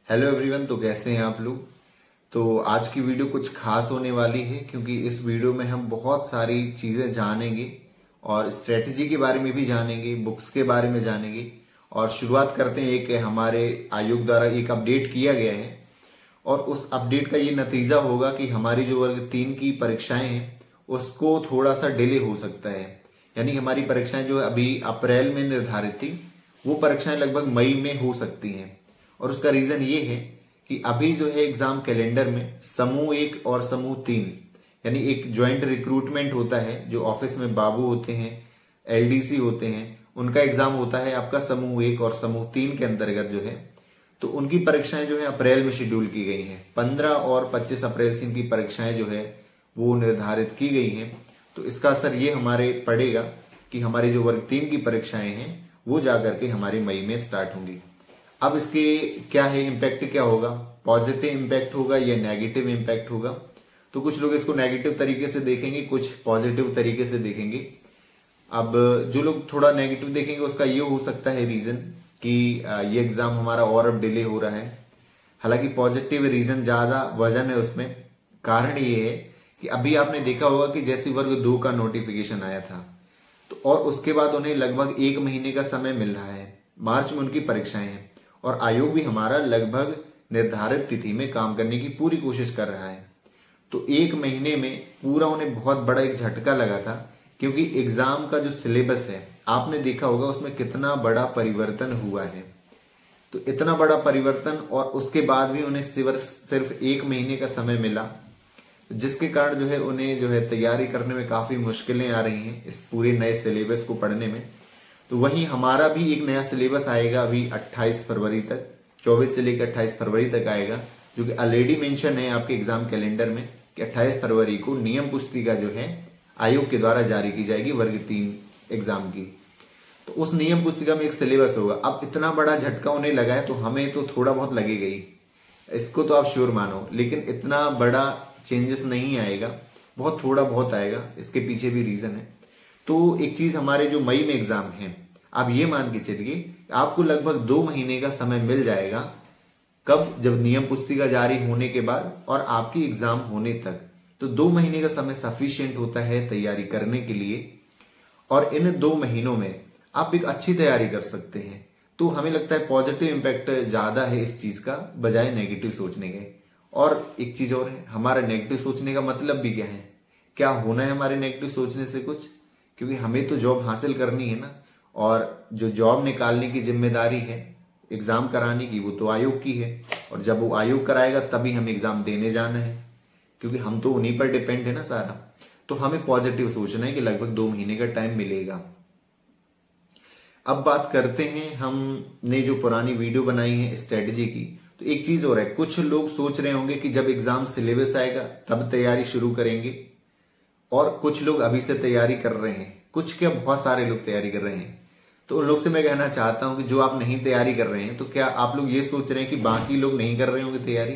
Hello everyone. तो कैसे हैं आप लोग। तो आज की वीडियो कुछ खास होने वाली है क्योंकि इस वीडियो में हम बहुत सारी चीजें जानेंगे और स्ट्रेटजी के बारे में भी जानेंगे, बुक्स के बारे में जानेंगे। और शुरुआत करते हैं, एक हमारे आयोग द्वारा एक अपडेट किया गया है और उस अपडेट का ये नतीजा होगा कि हमारी जो वर्ग 3 की परीक्षाएं हैं उसको थोड़ा सा डिले हो सकता है। यानी हमारी परीक्षाएं जो अभी अप्रैल में निर्धारित थी वो परीक्षाएं लगभग मई में हो सकती हैं। और उसका रीजन ये है कि अभी जो है एग्जाम कैलेंडर में समूह 1 और समूह 3 यानी एक ज्वाइंट रिक्रूटमेंट होता है। जो ऑफिस में बाबू होते हैं, एलडीसी होते हैं, उनका एग्जाम होता है आपका समूह 1 और समूह 3 के अंतर्गत जो है। तो उनकी परीक्षाएं जो है अप्रैल में शेड्यूल की गई हैं। 15 और 25 अप्रैल से इनकी परीक्षाएं जो है वो निर्धारित की गई हैं। तो इसका असर ये हमारे पड़ेगा कि हमारी जो वर्ग 3 की परीक्षाएं हैं वो जाकर के हमारे मई में स्टार्ट होंगी। अब इसके क्या है इम्पैक्ट, क्या होगा, पॉजिटिव इम्पैक्ट होगा या नेगेटिव इम्पैक्ट होगा। तो कुछ लोग इसको नेगेटिव तरीके से देखेंगे, कुछ पॉजिटिव तरीके से देखेंगे। अब जो लोग थोड़ा नेगेटिव देखेंगे उसका ये हो सकता है रीजन कि ये एग्जाम हमारा और अब डिले हो रहा है। हालांकि पॉजिटिव रीजन ज्यादा वजन है उसमें। कारण ये है कि अभी आपने देखा होगा कि जैसे वर्ग 2 का नोटिफिकेशन आया था तो और उसके बाद उन्हें लगभग 1 महीने का समय मिल रहा है। मार्च में उनकी परीक्षाएं हैं और आयोग भी हमारा लगभग निर्धारित तिथि में काम करने की पूरी कोशिश कर रहा है। तो 1 महीने में पूरा उन्हें बहुत बड़ा एक झटका लगा था क्योंकि एग्जाम का जो सिलेबस है आपने देखा होगा उसमें कितना बड़ा परिवर्तन हुआ है। तो इतना बड़ा परिवर्तन और उसके बाद भी उन्हें सिर्फ 1 महीने का समय मिला, जिसके कारण जो है उन्हें जो है तैयारी करने में काफी मुश्किलें आ रही हैं इस पूरे नए सिलेबस को पढ़ने में। तो वहीं हमारा भी एक नया सिलेबस आएगा अभी 28 फरवरी तक, 24 से लेकर 28 फरवरी तक आएगा, जो कि ऑलरेडी मेंशन है आपके एग्जाम कैलेंडर में कि 28 फरवरी को नियम पुस्तिका जो है आयोग के द्वारा जारी की जाएगी वर्ग 3 एग्जाम की। तो उस नियम पुस्तिका में एक सिलेबस होगा। अब इतना बड़ा झटका उन्हें लगा है तो हमें तो थोड़ा बहुत लगेगा ही, इसको तो आप श्योर मानो, लेकिन इतना बड़ा चेंजेस नहीं आएगा, बहुत थोड़ा बहुत आएगा। इसके पीछे भी रीजन है। तो एक चीज, हमारे जो मई में एग्जाम है आप ये मान के चलिए आपको लगभग 2 महीने का समय मिल जाएगा। कब? जब नियम पुस्तिका जारी होने के बाद और आपकी एग्जाम होने तक। तो 2 महीने का समय सफिशिएंट होता है तैयारी करने के लिए और इन 2 महीनों में आप एक अच्छी तैयारी कर सकते हैं। तो हमें लगता है पॉजिटिव इंपैक्ट ज्यादा है इस चीज का बजाय नेगेटिव सोचने के। और एक चीज और है, हमारा नेगेटिव सोचने का मतलब भी क्या है, क्या होना है हमारे नेगेटिव सोचने से कुछ, क्योंकि हमें तो जॉब हासिल करनी है ना। और जो जॉब निकालने की जिम्मेदारी है एग्जाम कराने की वो तो आयोग की है और जब वो आयोग कराएगा तभी हम एग्जाम देने जाना है, क्योंकि हम तो उन्हीं पर डिपेंड है ना सारा। तो हमें पॉजिटिव सोचना है कि लगभग 2 महीने का टाइम मिलेगा। अब बात करते हैं हमने जो पुरानी वीडियो बनाई है स्ट्रेटेजी की। तो एक चीज और है, कुछ लोग सोच रहे होंगे कि जब एग्जाम सिलेबस आएगा तब तैयारी शुरू करेंगे और कुछ लोग अभी से तैयारी कर रहे हैं। कुछ क्या, बहुत सारे लोग तैयारी कर रहे हैं। तो उन लोग से मैं कहना चाहता हूं कि जो आप नहीं तैयारी कर रहे हैं तो क्या आप लोग ये सोच रहे हैं कि बाकी लोग नहीं कर रहे होंगे तैयारी?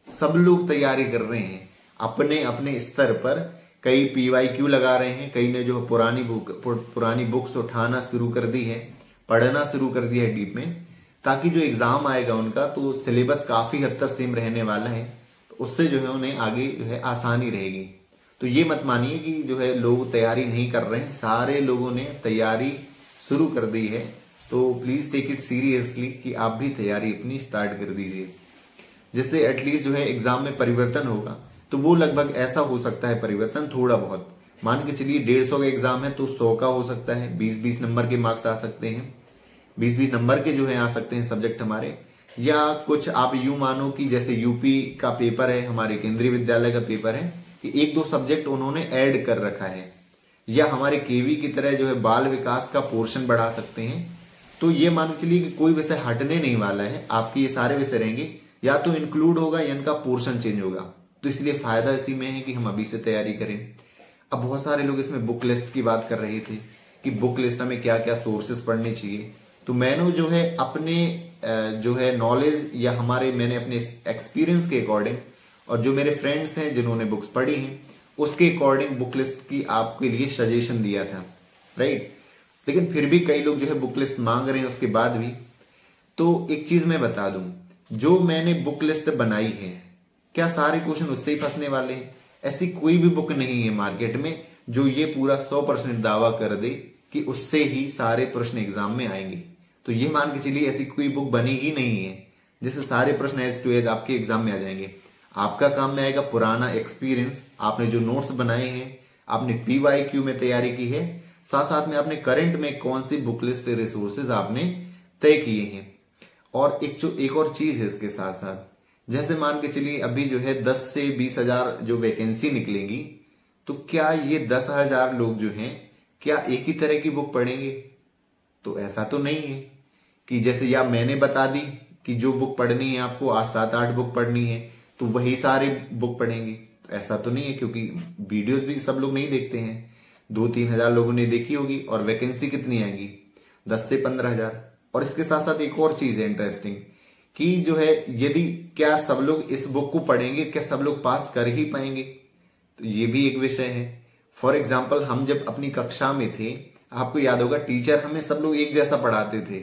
सब लोग तैयारी कर रहे हैं अपने अपने स्तर पर। कई PYQ लगा रहे हैं, कई ने जो पुरानी बुक्स उठाना शुरू कर दी है, पढ़ना शुरू कर दिया है डीप में, ताकि जो एग्जाम आएगा उनका तो सिलेबस काफी हद तक सेम रहने वाला है। तो उससे जो है उन्हें आगे जो है आसानी रहेगी। तो ये मत मानिए कि जो है लोग तैयारी नहीं कर रहे हैं, सारे लोगों ने तैयारी शुरू कर दी है। तो प्लीज टेक इट सीरियसली कि आप भी तैयारी अपनी स्टार्ट कर दीजिए, जिससे एटलीस्ट जो है एग्जाम में परिवर्तन होगा। तो वो लगभग ऐसा हो सकता है परिवर्तन थोड़ा बहुत, मान के चलिए 150 का एग्जाम है तो 100 का हो सकता है, 20-20 नंबर के मार्क्स आ सकते हैं, 20-20 नंबर के जो है आ सकते हैं सब्जेक्ट हमारे। या कुछ आप यूं मानो कि जैसे यूपी का पेपर है, हमारे केंद्रीय विद्यालय का पेपर है, कि 1-2 सब्जेक्ट उन्होंने ऐड कर रखा है। या हमारे केवी की तरह जो है बाल विकास का पोर्शन बढ़ा सकते हैं। तो ये मान के चलिए कि कोई विषय हटने नहीं वाला है, आपके ये सारे विषय रहेंगे, या तो इंक्लूड होगा या इनका पोर्शन चेंज होगा। तो इसलिए फायदा इसी में है कि हम अभी से तैयारी करें। अब बहुत सारे लोग इसमें बुक लिस्ट की बात कर रहे थे कि बुक लिस्ट में क्या क्या सोर्सेस पढ़ने चाहिए। तो मैंने जो है अपने जो है नॉलेज या मैंने अपने एक्सपीरियंस के अकॉर्डिंग और जो मेरे फ्रेंड्स हैं जिन्होंने बुक्स पढ़ी हैं उसके अकॉर्डिंग बुक लिस्ट की आपके लिए सजेशन दिया था, राइट। लेकिन फिर भी कई लोग जो है बुक लिस्ट मांग रहे हैं उसके बाद भी। तो एक चीज मैं बता दूं, जो मैंने बुक लिस्ट बनाई है, क्या सारे क्वेश्चन उससे ही फंसने वाले हैं? ऐसी कोई भी बुक नहीं है मार्केट में जो ये पूरा 100% दावा कर दे कि उससे ही सारे प्रश्न एग्जाम में आएंगे। तो ये मान के चलिए ऐसी कोई बुक बनी ही नहीं है जिससे सारे प्रश्न एज टू एज आपके एग्जाम में आ जाएंगे। आपका काम में आएगा पुराना एक्सपीरियंस, आपने जो नोट्स बनाए हैं, आपने PYQ में तैयारी की है, साथ साथ में आपने करंट में कौन सी बुक लिस्ट रिसोर्सेज आपने तय किए हैं। और एक और चीज है इसके साथ साथ, जैसे मान के चलिए अभी जो है 10 से 20 हजार जो वैकेंसी निकलेंगी, तो क्या ये 10,000 लोग जो हैं क्या एक ही तरह की बुक पढ़ेंगे? तो ऐसा तो नहीं है कि जैसे या मैंने बता दी कि जो बुक पढ़नी है आपको 7-8 बुक पढ़नी है तो वही सारे बुक पढ़ेंगे। तो ऐसा तो नहीं है, क्योंकि वीडियोस भी सब लोग नहीं देखते हैं। 2-3 हजार लोगों ने देखी होगी और वैकेंसी कितनी आएंगी? 10 से 15,000। और इसके साथ साथ एक और चीज है इंटरेस्टिंग कि जो है यदि क्या सब लोग इस बुक को पढ़ेंगे, क्या सब लोग पास कर ही पाएंगे? तो ये भी एक विषय है। फॉर एग्जाम्पल हम जब अपनी कक्षा में थे, आपको याद होगा टीचर हमें सब लोग एक जैसा पढ़ाते थे,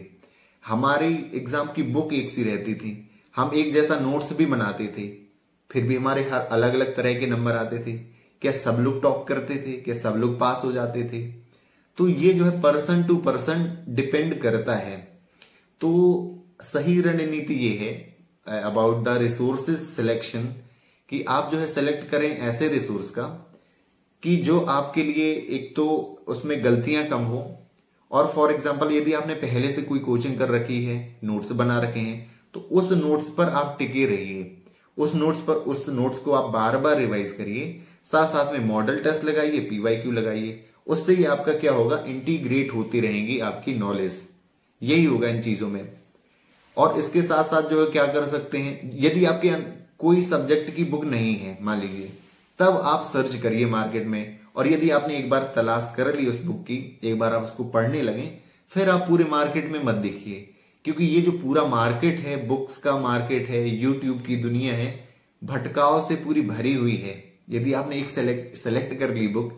हमारी एग्जाम की बुक एक सी रहती थी, हम एक जैसा नोट्स भी बनाते थे, फिर भी हमारे हर अलग अलग तरह के नंबर आते थे। क्या सब लोग टॉप करते थे? क्या सब लोग पास हो जाते थे? तो ये जो है पर्सन टू पर्सन डिपेंड करता है। तो सही रणनीति ये है अबाउट द रिसोर्सेज सिलेक्शन कि आप जो है सेलेक्ट करें ऐसे रिसोर्स का कि जो आपके लिए एक तो उसमें गलतियां कम हो, और फॉर एग्जांपल यदि आपने पहले से कोई कोचिंग कर रखी है, नोट्स बना रखे हैं, तो उस नोट्स पर आप टिके रहिए, उस नोट्स को आप बार बार रिवाइज करिए, साथ साथ में मॉडल टेस्ट लगाइए, PYQ लगाइए। उससे ही आपका क्या होगा, इंटीग्रेट होती रहेंगी आपकी नॉलेज। यही होगा इन चीजों में। और इसके साथ साथ जो है क्या कर सकते हैं, यदि आपके कोई सब्जेक्ट की बुक नहीं है मान लीजिए, तब आप सर्च करिए मार्केट में, और यदि आपने एक बार तलाश कर ली उस बुक की, एक बार आप उसको पढ़ने लगे, फिर आप पूरे मार्केट में मत देखिए, क्योंकि ये जो पूरा मार्केट है, बुक्स का मार्केट है, यूट्यूब की दुनिया है, भटकाव से पूरी भरी हुई है। यदि आपने एक सेलेक्ट कर ली बुक,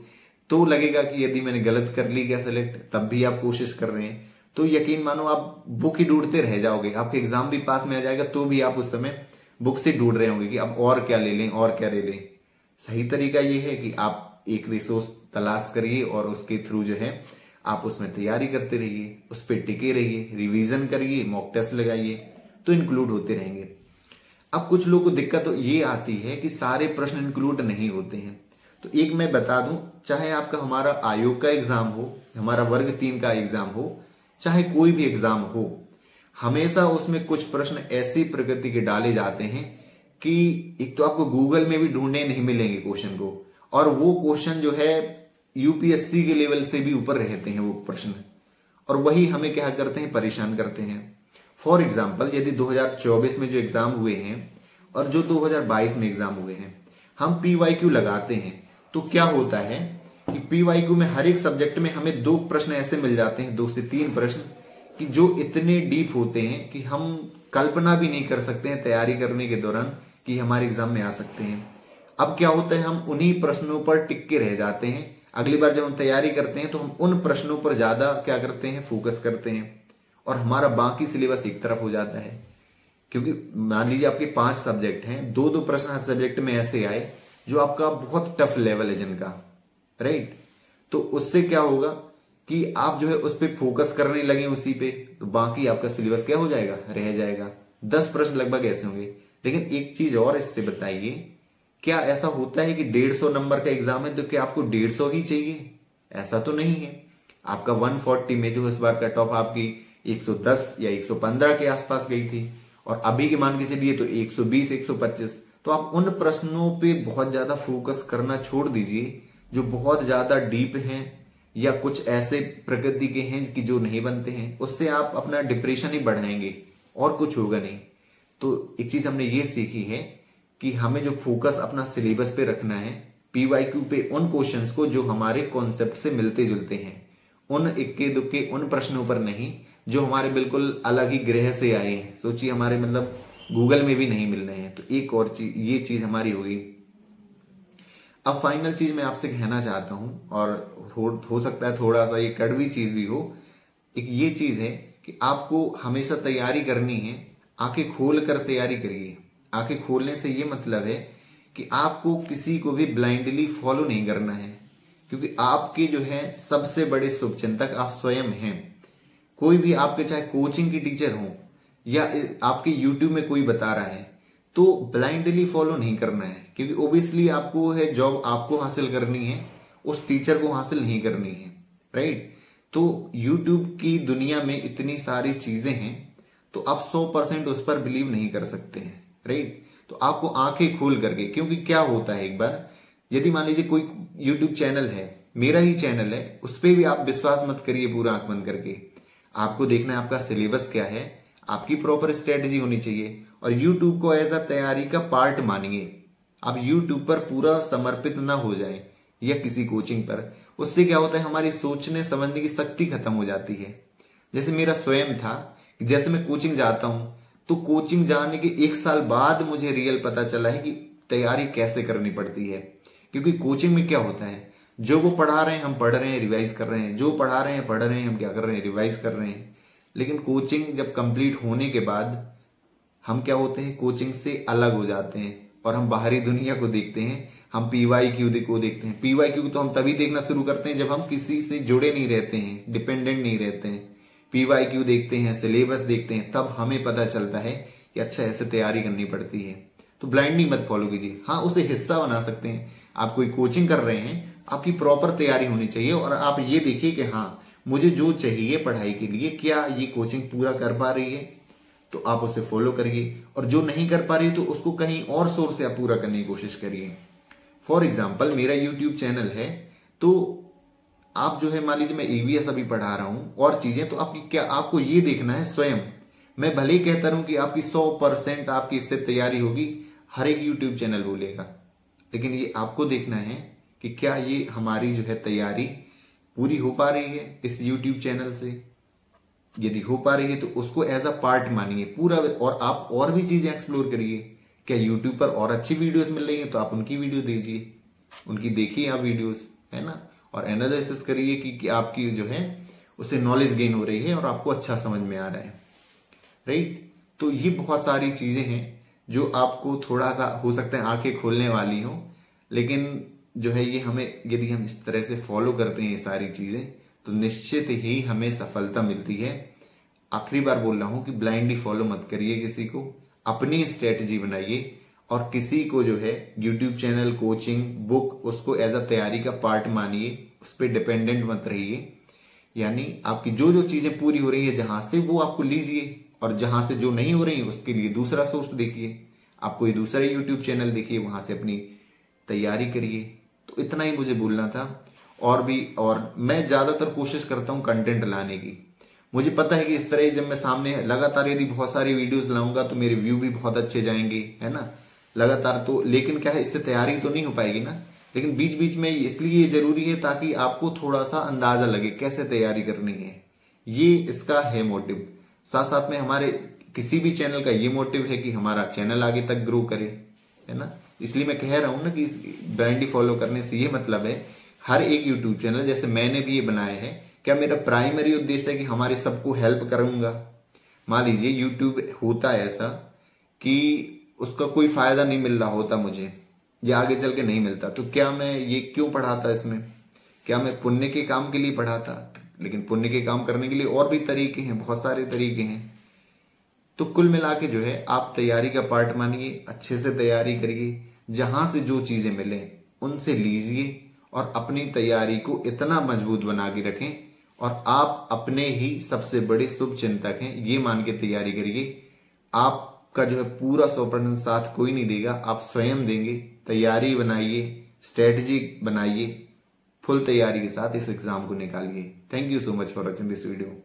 तो लगेगा कि यदि मैंने गलत कर ली क्या सेलेक्ट, तब भी आप कोशिश कर रहे हैं, तो यकीन मानो आप बुक ही ढूंढते रह जाओगे। आपके एग्जाम भी पास में आ जाएगा तो भी आप उस समय बुक से ढूंढ रहे होंगे कि अब और क्या ले लें, और क्या ले लें। सही तरीका ये है कि आप एक रिसोर्स तलाश करिए और उसके थ्रू जो है आप उसमें तैयारी करते रहिए, उस पर टिके रहिए, रिवीजन करिए, मॉक टेस्ट लगाइए, तो इंक्लूड होते रहेंगे। अब कुछ लोगों को दिक्कत तो ये आती है कि सारे प्रश्न इंक्लूड नहीं होते हैं। तो एक मैं बता दूं, चाहे आपका हमारा आयोग का एग्जाम हो, हमारा वर्ग 3 का एग्जाम हो, चाहे कोई भी एग्जाम हो, हमेशा उसमें कुछ प्रश्न ऐसी प्रकृति के डाले जाते हैं कि एक तो आपको गूगल में भी ढूंढने नहीं मिलेंगे क्वेश्चन को, और वो क्वेश्चन जो है UPSC के लेवल से भी ऊपर रहते हैं वो प्रश्न, और वही हमें क्या करते हैं, परेशान करते हैं। फॉर एग्जाम्पल यदि 2024 में जो एग्जाम हुए हैं और जो 2022 में एग्जाम हुए हैं, हम PYQ लगाते हैं, तो क्या होता है कि PYQ में हर एक सब्जेक्ट में हमें 2 प्रश्न ऐसे मिल जाते हैं, 2 से 3 प्रश्न, कि जो इतने डीप होते हैं कि हम कल्पना भी नहीं कर सकते हैं तैयारी करने के दौरान कि हमारे एग्जाम में आ सकते हैं। अब क्या होता है, हम उन्हीं प्रश्नों पर टिक के रह जाते हैं। अगली बार जब हम तैयारी करते हैं तो हम उन प्रश्नों पर ज्यादा क्या करते हैं, फोकस करते हैं, और हमारा बाकी सिलेबस एक तरफ हो जाता है। क्योंकि मान लीजिए आपके 5 सब्जेक्ट हैं, 2-2 प्रश्न हर सब्जेक्ट में ऐसे आए जो आपका बहुत टफ लेवल है जिनका, राइट, तो उससे क्या होगा कि आप जो है उस पर फोकस करने लगे उसी पे, तो बाकी आपका सिलेबस क्या हो जाएगा, रह जाएगा। 10 प्रश्न लगभग ऐसे होंगे। लेकिन एक चीज और इससे बताइए, क्या ऐसा होता है कि 150 नंबर का एग्जाम है तो क्या आपको 150 ही चाहिए? ऐसा तो नहीं है। आपका 140 में जो इस बार कट ऑफ आपकी 110 या 115 के आसपास गई थी, और अभी के मान के चलिए तो 120, 125। तो आप उन प्रश्नों पे बहुत ज्यादा फोकस करना छोड़ दीजिए जो बहुत ज्यादा डीप हैं या कुछ ऐसे प्रकृति के हैं कि जो नहीं बनते हैं। उससे आप अपना डिप्रेशन ही बढ़ाएंगे और कुछ होगा नहीं। तो एक चीज हमने ये सीखी है कि हमें जो फोकस अपना सिलेबस पे रखना है, PYQ पे उन क्वेश्चंस को जो हमारे कॉन्सेप्ट से मिलते जुलते हैं, उन इक्के दुक्के उन प्रश्नों पर नहीं जो हमारे बिल्कुल अलग ही ग्रह से आए हैं। सोचिए हमारे मतलब गूगल में भी नहीं मिल रहे हैं। तो एक और चीज, ये चीज हमारी होगी। अब फाइनल चीज मैं आपसे कहना चाहता हूं, और हो सकता है थोड़ा सा ये कड़वी चीज भी हो, एक ये चीज है कि आपको हमेशा तैयारी करनी है आंखें खोल कर तैयारी करिए। आंखें खोलने से ये मतलब है कि आपको किसी को भी ब्लाइंडली फॉलो नहीं करना है, क्योंकि आपके जो है सबसे बड़े शुभचिंतक आप स्वयं हैं। कोई भी आपके चाहे कोचिंग की टीचर हो या आपके यूट्यूब में कोई बता रहा है तो ब्लाइंडली फॉलो नहीं करना है, क्योंकि ओबियसली आपको है जॉब आपको हासिल करनी है, उस टीचर को हासिल नहीं करनी है, राइट। तो यूट्यूब की दुनिया में इतनी सारी चीजें हैं तो आप 100% उस पर बिलीव नहीं कर सकते हैं, राइट। तो आपको आंखें खोल करके, क्योंकि क्या होता है, एक बार यदि मान लीजिए कोई यूट्यूब चैनल है, मेरा ही चैनल है, उस पर भी आप विश्वास मत करिए पूरा आंख बंद करके। आपको देखना है आपका सिलेबस क्या है, आपकी प्रॉपर स्ट्रेटेजी होनी चाहिए, और यूट्यूब को एज अ तैयारी का पार्ट मानिए। आप यूट्यूब पर पूरा समर्पित ना हो जाए या किसी कोचिंग पर, उससे क्या होता है हमारी सोचने समझने की शक्ति खत्म हो जाती है। जैसे मेरा स्वयं था, जैसे मैं कोचिंग जाता हूं तो कोचिंग जाने के 1 साल बाद मुझे रियल पता चला है कि तैयारी कैसे करनी पड़ती है। क्योंकि कोचिंग में क्या होता है, जो वो पढ़ा रहे हैं हम पढ़ रहे हैं, रिवाइज कर रहे हैं, जो पढ़ा रहे हैं पढ़ रहे हैं, हम क्या कर रहे हैं, रिवाइज कर रहे हैं। लेकिन कोचिंग जब कंप्लीट होने के बाद हम क्या होते हैं, कोचिंग से अलग हो जाते हैं और हम बाहरी दुनिया को देखते हैं। हम PYQ को देखते हैं। PYQ तो हम तभी देखना शुरू करते हैं जब हम किसी से जुड़े नहीं रहते हैं, डिपेंडेंट नहीं रहते हैं। PYQ देखते हैं, सिलेबस देखते हैं, तब हमें पता चलता है कि अच्छा ऐसे तैयारी करनी पड़ती है। तो ब्लाइंडली मत फॉलो कीजिए। हाँ, उसे हिस्सा बना सकते हैं। आप कोई कोचिंग कर रहे हैं, आपकी प्रॉपर तैयारी होनी चाहिए और आप ये देखिए कि हाँ मुझे जो चाहिए पढ़ाई के लिए, क्या ये कोचिंग पूरा कर पा रही है, तो आप उसे फॉलो करिए। और जो नहीं कर पा रही है तो उसको कहीं और सोर्स से आप पूरा करने की कोशिश करिए। फॉर एग्जाम्पल मेरा यूट्यूब चैनल है, तो आप जो है मान लीजिए मैं EVS अभी पढ़ा रहा हूं और चीजें, तो आपकी क्या, आपको ये देखना है स्वयं। मैं भले ही कहता रहूं कि आपकी 100% आपकी इससे तैयारी होगी, हर एक यूट्यूब चैनल बोलेगा, लेकिन ये आपको देखना है कि क्या ये हमारी जो है तैयारी पूरी हो पा रही है इस यूट्यूब चैनल से। यदि हो पा रही है तो उसको एज अ पार्ट मानिए पूरा, और आप और भी चीजें एक्सप्लोर करिए। क्या यूट्यूब पर और अच्छी वीडियोस मिल रही हैं तो आप उनकी वीडियो दीजिए, उनकी देखिए आप वीडियोस, है ना। और एनालिसिस करिए कि आपकी जो है उससे नॉलेज गेन हो रही है और आपको अच्छा समझ में आ रहा है, राइट। तो ये बहुत सारी चीजें हैं जो आपको थोड़ा सा हो सकता है आंखें खोलने वाली हो, लेकिन जो है ये हमें, यदि हम इस तरह से फॉलो करते हैं ये सारी चीजें, तो निश्चित ही हमें सफलता मिलती है। आखिरी बार बोल रहा हूं कि ब्लाइंडली फॉलो मत करिए किसी को, अपनी स्ट्रेटजी बनाइए और किसी को जो है यूट्यूब चैनल, कोचिंग, बुक, उसको एज अ तैयारी का पार्ट मानिए, उस पर डिपेंडेंट मत रहिए। यानी आपकी जो जो चीजें पूरी हो रही है जहां से, वो आपको लीजिए, और जहां से जो नहीं हो रही है उसके लिए दूसरा सोर्स देखिए। आप कोई दूसरा यूट्यूब चैनल देखिए, वहां से अपनी तैयारी करिए। तो इतना ही मुझे बोलना था। और मैं ज्यादातर कोशिश करता हूं कंटेंट लाने की। मुझे पता है कि इस तरह जब मैं सामने लगातार यदि बहुत सारी वीडियोस लाऊंगा तो मेरे व्यू भी बहुत अच्छे जाएंगे, है ना, लगातार। तो लेकिन क्या है, इससे तैयारी तो नहीं हो पाएगी ना। लेकिन बीच बीच में इसलिए जरूरी है ताकि आपको थोड़ा सा अंदाजा लगे कैसे तैयारी करनी है, ये इसका है मोटिव। साथ साथ में हमारे किसी भी चैनल का ये मोटिव है कि हमारा चैनल आगे तक ग्रो करे, है ना। इसलिए मैं कह रहा हूं ना कि ब्लाइंडली फॉलो करने से ये मतलब है हर एक यूट्यूब चैनल, जैसे मैंने भी ये बनाए हैं, क्या मेरा प्राइमरी उद्देश्य है कि हमारे सबको हेल्प करूंगा। मान लीजिए यूट्यूब होता है ऐसा कि उसका कोई फायदा नहीं मिल रहा होता मुझे, या आगे चल के नहीं मिलता, तो क्या मैं ये क्यों पढ़ाता इसमें। क्या मैं पुण्य के काम के लिए पढ़ाता? लेकिन पुण्य के काम करने के लिए और भी तरीके हैं, बहुत सारे तरीके हैं। तो कुल मिला के जो है आप तैयारी का पार्ट मानिए, अच्छे से तैयारी करिए, जहां से जो चीजें मिले उनसे लीजिए और अपनी तैयारी को इतना मजबूत बना के रखें और आप अपने ही सबसे बड़े शुभ चिंतक हैं, ये मान के तैयारी करिए। आपका जो है पूरा 100% साथ कोई नहीं देगा, आप स्वयं देंगे। तैयारी बनाइए, स्ट्रेटजी बनाइए, फुल तैयारी के साथ इस एग्जाम को निकालिए। Thank you so much for watching this video.